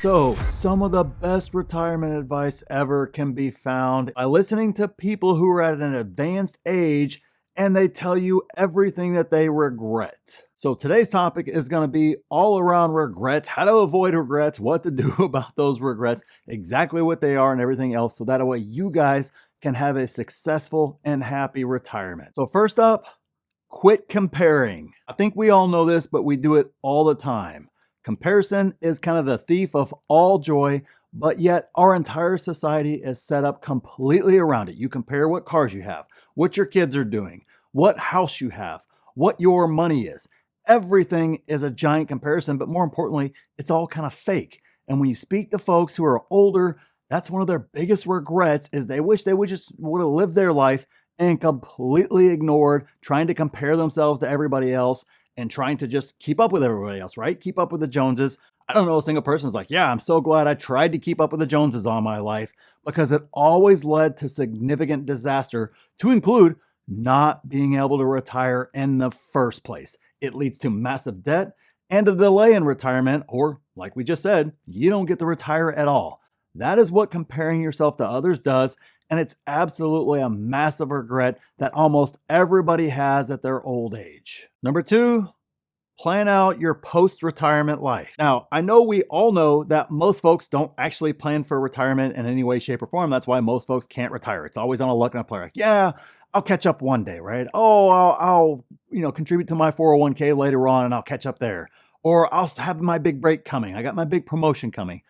So, some of the best retirement advice ever can be found by listening to people who are at an advanced age and they tell you everything that they regret. So, today's topic is going to be all around regrets, how to avoid regrets, what to do about those regrets, exactly what they are, and everything else. So that way you guys can have a successful and happy retirement. So, first up, quit comparing. I think we all know this, but we do it all the time. Comparison is kind of the thief of all joy, but yet our entire society is set up completely around it. You compare what cars you have, what your kids are doing, what house you have, what your money is. Everything is a giant comparison, but more importantly, it's all kind of fake. And when you speak to folks who are older, that's one of their biggest regrets is they wish they would have lived their life and completely ignored trying to compare themselves to everybody else and trying to just keep up with everybody else, right? Keep up with the Joneses. I don't know a single person who's like, yeah, I'm so glad I tried to keep up with the Joneses all my life, because it always led to significant disaster, to include not being able to retire in the first place. It leads to massive debt and a delay in retirement, or like we just said, you don't get to retire at all. That is what comparing yourself to others does. And it's absolutely a massive regret that almost everybody has at their old age. Number two, plan out your post-retirement life. Now, I know we all know that most folks don't actually plan for retirement in any way, shape, or form. That's why most folks can't retire. It's always on a luck and a play. Like, yeah, I'll catch up one day, right? Oh, I'll contribute to my 401k later on and I'll catch up there. Or I'll have my big break coming. I got my big promotion coming.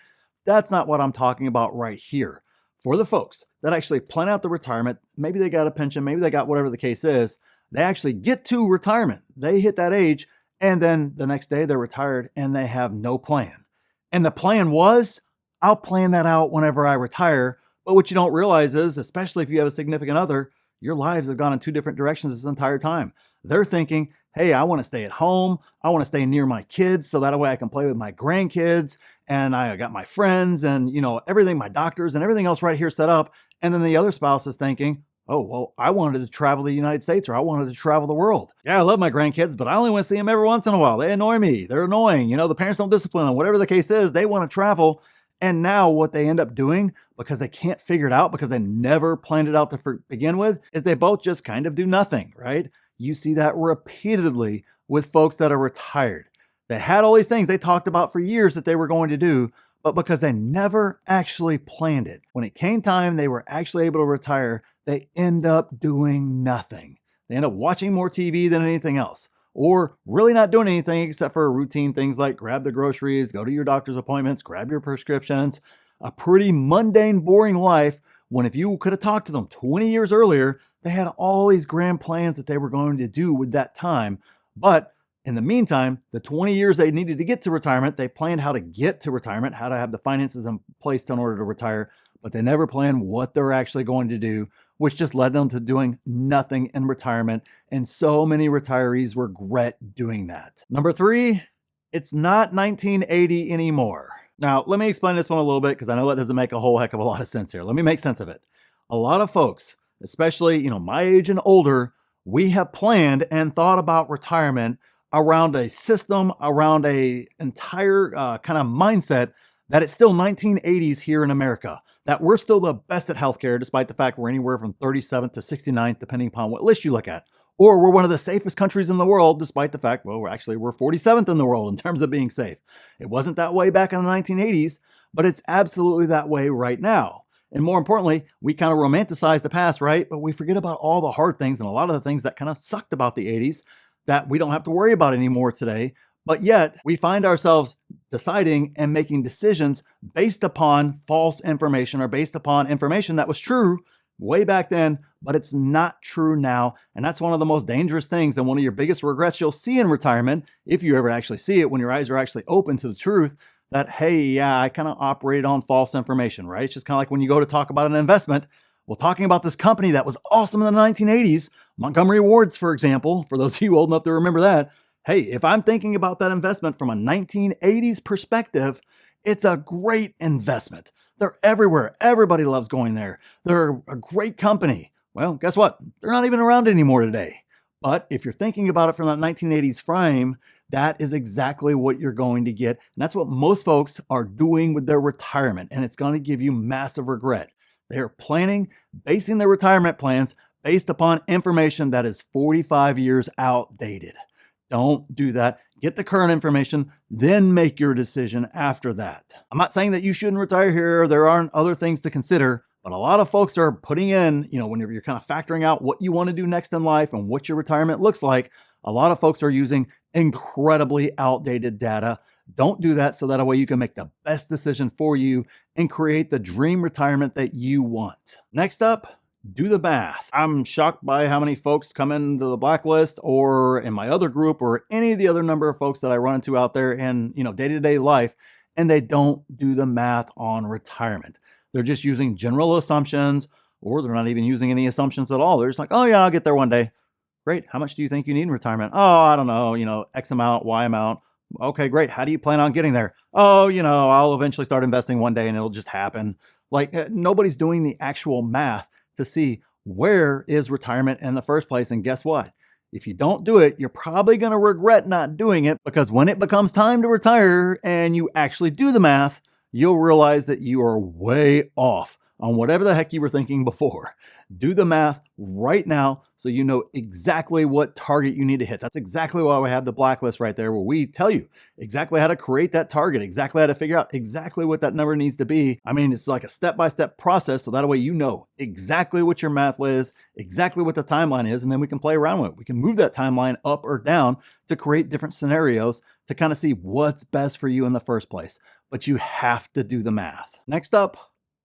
That's not what I'm talking about right here. For the folks that actually plan out the retirement, maybe they got a pension, maybe they got whatever the case is, they actually get to retirement. They hit that age, and then the next day they're retired and they have no plan. And the plan was, I'll plan that out whenever I retire. But what you don't realize is, especially if you have a significant other, your lives have gone in two different directions this entire time. They're thinking, hey, I want to stay at home. I want to stay near my kids so that way I can play with my grandkids. And I got my friends and, everything, my doctors and everything else right here set up. And then the other spouse is thinking, oh, well, I wanted to travel the United States, or I wanted to travel the world. Yeah, I love my grandkids, but I only want to see them every once in a while. They annoy me. They're annoying. The parents don't discipline them. Whatever the case is, they want to travel. And now what they end up doing, because they can't figure it out, because they never planned it out to begin with, is they both just kind of do nothing, right? You see that repeatedly with folks that are retired. They had all these things they talked about for years that they were going to do, but because they never actually planned it, when it came time they were actually able to retire, they end up doing nothing. They end up watching more TV than anything else, or really not doing anything except for routine things like grab the groceries, go to your doctor's appointments, grab your prescriptions. A pretty mundane, boring life, when if you could have talked to them 20 years earlier, they had all these grand plans that they were going to do with that time. But in the meantime, the 20 years they needed to get to retirement, they planned how to get to retirement, how to have the finances in place in order to retire, but they never planned what they're actually going to do, which just led them to doing nothing in retirement. And so many retirees regret doing that. Number three, it's not 1980 anymore. Now, let me explain this one a little bit, because I know that doesn't make a whole heck of a lot of sense here. Let me make sense of it. A lot of folks, especially, my age and older, we have planned and thought about retirement around a system, around a entire kind of mindset that it's still 1980s here in America, that we're still the best at healthcare, despite the fact we're anywhere from 37th to 69th, depending upon what list you look at. Or we're one of the safest countries in the world, despite the fact, well, we're 47th in the world in terms of being safe. It wasn't that way back in the 1980s, but it's absolutely that way right now. And more importantly, we kind of romanticize the past, right? But we forget about all the hard things and a lot of the things that kind of sucked about the 80s that we don't have to worry about anymore today. But yet we find ourselves deciding and making decisions based upon false information, or based upon information that was true way back then, but it's not true now. And that's one of the most dangerous things, and one of your biggest regrets you'll see in retirement, if you ever actually see it, when your eyes are actually open to the truth, that, hey, yeah, I kind of operated on false information, right? It's just kind of like when you go to talk about an investment. Well, talking about this company that was awesome in the 1980s, Montgomery Ward's, for example, for those of you old enough to remember that, hey, if I'm thinking about that investment from a 1980s perspective, it's a great investment. They're everywhere. Everybody loves going there. They're a great company. Well, guess what? They're not even around anymore today. But if you're thinking about it from that 1980s frame, that is exactly what you're going to get. And that's what most folks are doing with their retirement. And it's going to give you massive regret. They're basing their retirement plans based upon information that is 45 years outdated. Don't do that. Get the current information, then make your decision after that. I'm not saying that you shouldn't retire here. There aren't other things to consider, but a lot of folks are putting in, whenever you're kind of factoring out what you want to do next in life and what your retirement looks like, a lot of folks are using incredibly outdated data. Don't do that, so that way you can make the best decision for you and create the dream retirement that you want. Next up, do the math. I'm shocked by how many folks come into the blacklist or in my other group or any of the other number of folks that I run into out there in day-to-day life, and they don't do the math on retirement. They're just using general assumptions, or they're not even using any assumptions at all. They're just like, oh yeah, I'll get there one day. Great. How much do you think you need in retirement? Oh, I don't know, X amount, Y amount. Okay, great. How do you plan on getting there? Oh, I'll eventually start investing one day and it'll just happen. Like nobody's doing the actual math to see where is retirement in the first place. And guess what? If you don't do it, you're probably going to regret not doing it, because when it becomes time to retire and you actually do the math, you'll realize that you are way off on whatever the heck you were thinking before. Do the math right now so you know exactly what target you need to hit. That's exactly why we have the blacklist right there, where we tell you exactly how to create that target, exactly how to figure out exactly what that number needs to be. I mean, it's like a step-by-step process, so that way you know exactly what your math is, exactly what the timeline is, and then we can play around with it. We can move that timeline up or down to create different scenarios to kind of see what's best for you in the first place. But you have to do the math. Next up,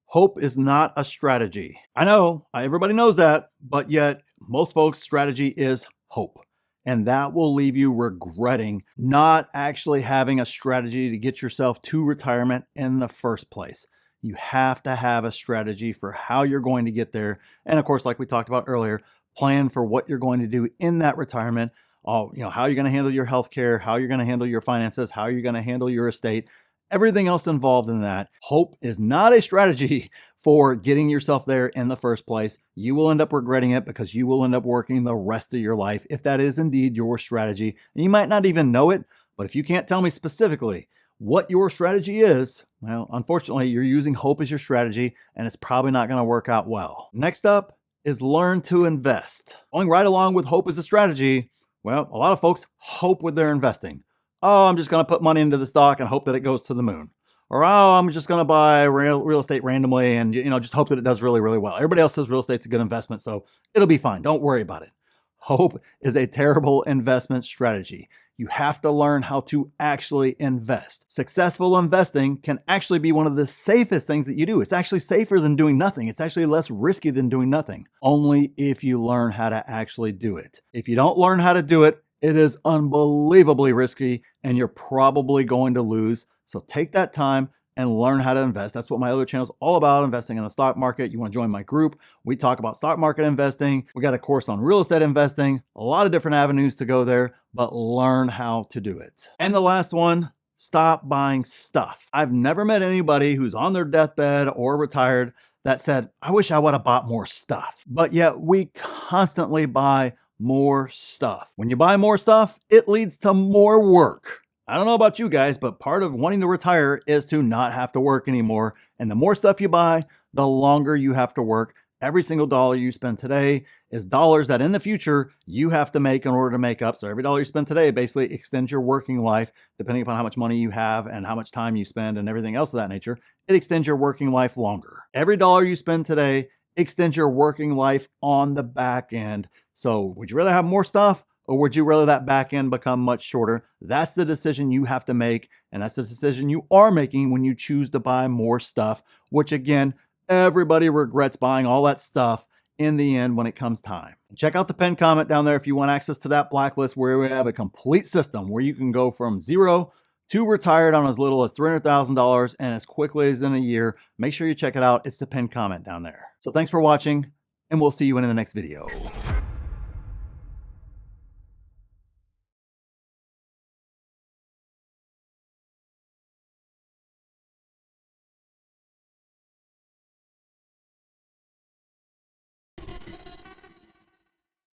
hope is not a strategy. I know, everybody knows that, but yet most folks' strategy is hope. And that will leave you regretting not actually having a strategy to get yourself to retirement in the first place. You have to have a strategy for how you're going to get there. And of course, like we talked about earlier, plan for what you're going to do in that retirement. How you're going to handle your health care, how you're going to handle your finances, how you're going to handle your estate. Everything else involved in that. Hope is not a strategy for getting yourself there in the first place. You will end up regretting it, because you will end up working the rest of your life if that is indeed your strategy. And you might not even know it, but if you can't tell me specifically what your strategy is, well, unfortunately, you're using hope as your strategy, and it's probably not going to work out well. Next up is learn to invest. Going right along with hope as a strategy, well, a lot of folks hope with their investing. Oh, I'm just going to put money into the stock and hope that it goes to the moon. Or, oh, I'm just going to buy real estate randomly and, just hope that it does really, really well. Everybody else says real estate's a good investment, so it'll be fine. Don't worry about it. Hope is a terrible investment strategy. You have to learn how to actually invest. Successful investing can actually be one of the safest things that you do. It's actually safer than doing nothing. It's actually less risky than doing nothing, only if you learn how to actually do it. If you don't learn how to do it, it is unbelievably risky and you're probably going to lose. So take that time and learn how to invest. That's what my other channel is all about, investing in the stock market. You want to join my group? We talk about stock market investing. We got a course on real estate investing, a lot of different avenues to go there, but learn how to do it. And the last one, stop buying stuff. I've never met anybody who's on their deathbed or retired that said, I wish I would have bought more stuff. But yet we constantly buy more stuff. When you buy more stuff, it leads to more work. I don't know about you guys, but part of wanting to retire is to not have to work anymore. And the more stuff you buy, the longer you have to work. Every single dollar you spend today is dollars that in the future you have to make in order to make up. So every dollar you spend today basically extends your working life, depending upon how much money you have and how much time you spend and everything else of that nature. It extends your working life longer. Every dollar you spend today extends your working life on the back end. So would you rather have more stuff, or would you rather that back end become much shorter? That's the decision you have to make. And that's the decision you are making when you choose to buy more stuff, which again, everybody regrets buying all that stuff in the end when it comes time. Check out the pinned comment down there if you want access to that blacklist, where we have a complete system where you can go from zero to retired on as little as $300,000 and as quickly as in a year. Make sure you check it out. It's the pinned comment down there. So thanks for watching, and we'll see you in the next video.